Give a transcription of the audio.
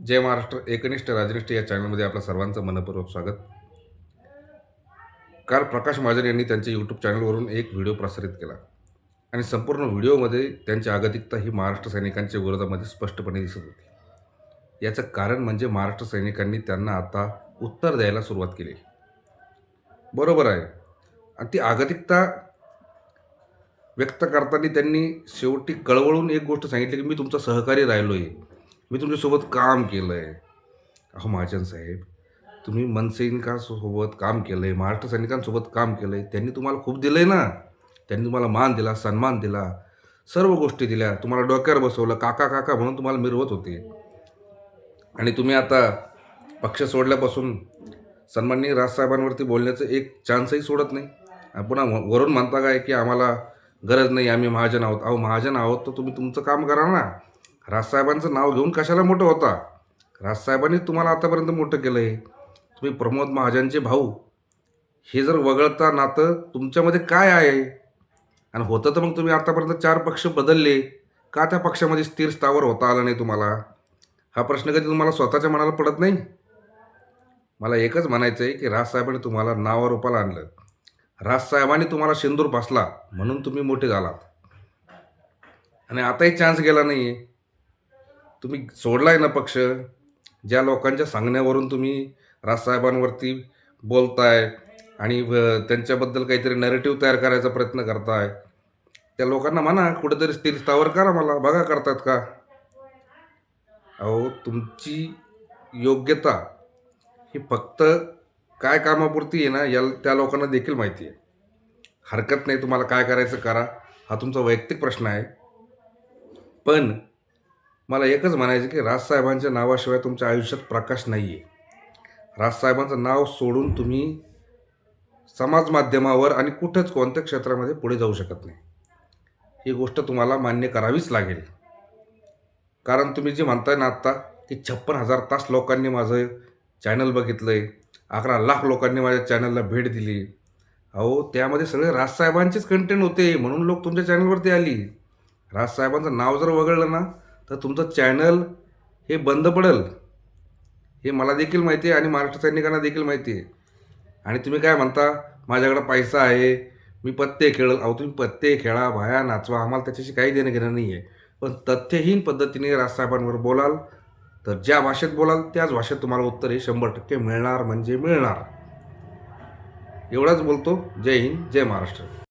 जय महाराष्ट्र एकनिष्ठ राजनिष्ठ या चॅनलमध्ये आपल्या सर्वांचं मनपूर्वक स्वागत. काल प्रकाश महाजन यांनी त्यांच्या यूट्यूब चॅनलवरून एक व्हिडिओ प्रसारित केला आणि संपूर्ण व्हिडिओमध्ये त्यांची आगतिकता ही महाराष्ट्र सैनिकांच्या विरोधामध्ये स्पष्टपणे दिसत होती. याचं कारण म्हणजे महाराष्ट्र सैनिकांनी त्यांना आता उत्तर द्यायला सुरुवात केली. बरोबर आहे. आणि ती आगतिकता व्यक्त करताना त्यांनी शेवटी कळवळून एक गोष्ट सांगितली की मी तुमचा सहकारी राहिलो आहे, मी तुमच्यासोबत काम केलं आहे. अहो महाजन साहेब, तुम्ही मनसैनिकांसोबत काम केलं आहे, महाराष्ट्र सैनिकांसोबत काम केलं आहे, त्यांनी तुम्हाला खूप दिलं आहे ना. त्यांनी तुम्हाला मान दिला, सन्मान दिला, सर्व गोष्टी दिल्या, तुम्हाला डोक्यावर बसवलं, काका काका म्हणून तुम्हाला मिरवत होते. आणि तुम्ही आता पक्ष सोडल्यापासून सन्माननीय राजसाहेबांवरती बोलण्याचं एक चान्सही सोडत नाही. पुन्हा वरून म्हणता काय की आम्हाला गरज नाही, आम्ही महाजन आहोत. अहो महाजन आहोत तर तुम्ही तुमचं काम करा ना. राजसाहेबांचं नाव घेऊन कशाला मोठं होता? राजसाहेबांनी तुम्हाला आतापर्यंत मोठं केलं आहे. तुम्ही प्रमोद महाजनचे भाऊ, हे जर वगळता नातं तुमच्यामध्ये काय आहे? आणि होतं तर मग तुम्ही आतापर्यंत 4 पक्ष बदलले का? त्या पक्षामध्ये स्थिर स्थावर होता आलं नाही तुम्हाला? हा प्रश्न कधी तुम्हाला स्वतःच्या मनाला पडत नाही? मला एकच म्हणायचं आहे की राजसाहेबांनी तुम्हाला नावारूपाला आणलं, राजसाहेबांनी तुम्हाला शेंदूर फासला म्हणून तुम्ही मोठे झालात. आणि आताही चान्स गेला नाही आहे. तुम्ही सोडलाय ना पक्ष. ज्या लोकांच्या सांगण्यावरून तुम्ही राजसाहेबांवरती बोलताय आणि त्यांच्याबद्दल काहीतरी नॅरेटिव्ह तयार करायचा प्रयत्न करताय, त्या लोकांना म्हणा कुठेतरी स्थिर स्थावर करा. मला बघा करतात का? अहो तुमची योग्यता ही फक्त काय कामापुरती आहे ना, त्या लोकांना देखील माहिती आहे. हरकत नाही, तुम्हाला काय करायचं करा, हा तुमचा वैयक्तिक प्रश्न आहे. पण मला एकच म्हणायचं की राजसाहेबांच्या नावाशिवाय तुमच्या आयुष्यात प्रकाश नाही आहे. राजसाहेबांचं नाव सोडून तुम्ही समाज माध्यमावर आणि कुठंच कोणत्या क्षेत्रामध्ये पुढे जाऊ शकत नाही. ही गोष्ट तुम्हाला मान्य करावीच लागेल. कारण तुम्ही जे म्हणताय ना आत्ता की 56,000 तास लोकांनी माझं चॅनल बघितलं आहे, 11 लाख लोकांनी माझ्या चॅनलला भेट दिली. अहो त्यामध्ये सगळे राजसाहेबांचेच कंटेंट होते म्हणून लोक तुमच्या चॅनलवरती आली. राजसाहेबांचं नाव जर वगळलं ना तर तुमचं चॅनल हे बंद पडेल. हे मला देखील माहिती आहे आणि महाराष्ट्र सैनिकांना देखील माहिती आहे. आणि तुम्ही काय म्हणता माझ्याकडं पैसा आहे, मी पत्ते खेळेल. अहो तुम्ही पत्ते खेळा, भाया नाचवा, आम्हाला त्याच्याशी काही देणं घेणं नाही आहे. पण तथ्यहीन पद्धतीने राजसाहेबांवर बोलाल तर ज्या भाषेत बोलाल त्याच भाषेत तुम्हाला उत्तर हे 100% मिळणार म्हणजे मिळणार. एवढंच बोलतो. जय हिंद, जय महाराष्ट्र.